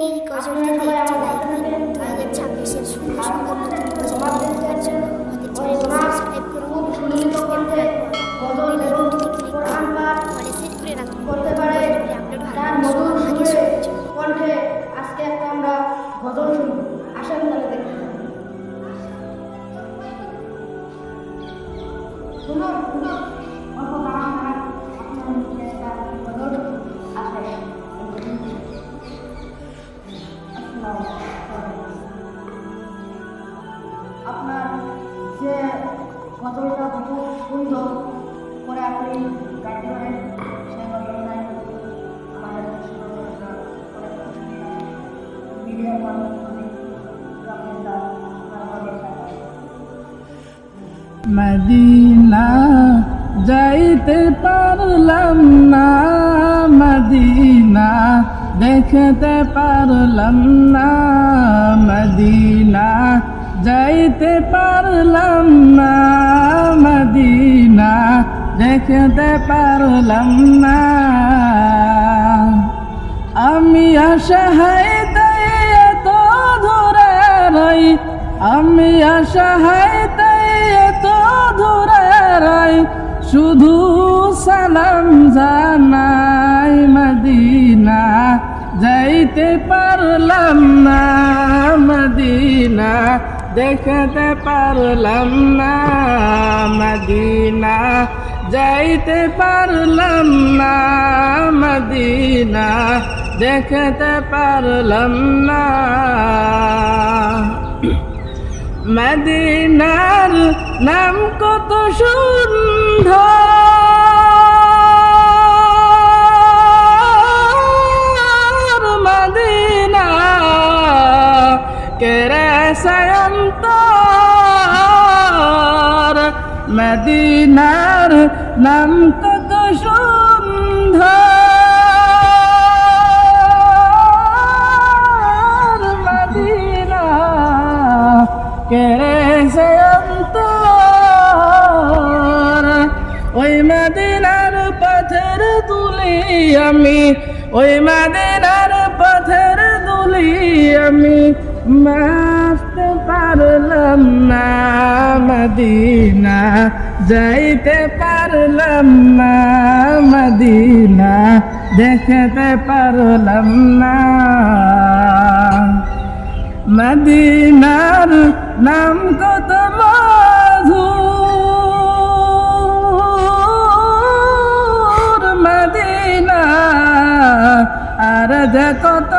এই গজলটিতে একটি লাইক দিন। 2026-এর সুন্দর সুন্দর নতুন গজল দেখার জন্য আমাদের চ্যানেলটি সাবস্ক্রাইব করুন। সাবস্ক্রাইব করার পর বেল আইকনটিতে ক্লিক করুন, অলে সেট করে রাখুন। গজলগুলি আপলোড হওয়ার সবার আগে শোনার জন্য। কণ্ঠে আজকে একটা আমরা গজল শুনব, আসেন তাহলে দেখতে শুনুন শুনুন অল্প দাঁড়ান আপনার মুখে একটা গজল আসে। আপনার যে গজলটা বহু সুন্দর করে আপনি গাইতে পারেন সেই গজলটাই আমাদের মিডিয়ার মাধ্যমে মদিনা যাইতে পারলাম না, মদিনা দেখতে পারলাম না, মদিনা যাইতে পারলাম না, মদিনা দেখতে পারলাম না। আমি অসহায় তাই এত দূরে রই, আমি অসহায় তাই এত দূরে রই, শুধু সালাম জানাই, মদিনা যাইতে পারলাম না, মদিনা দেখতে পারলাম না, মদিনা যাইতে পারলাম না, মদিনা দেখতে পারলাম না। মদিনার নাম কত সুন্দর, মদিনা কেরে সায়ন্তর, মদিনার নাম কত সুন্দর, মদিনা কেরে সায়ন্তর। ওই মদিনার পথের দুলি আমি, ওই মদিনার পথের দুলি আমি মাপতে পারলাম না, মদিনা যাইতে পারলাম না, মদিনা দেখতে পারলাম না। মদিনার নাম কত মধুর, মদিনা আর যে কত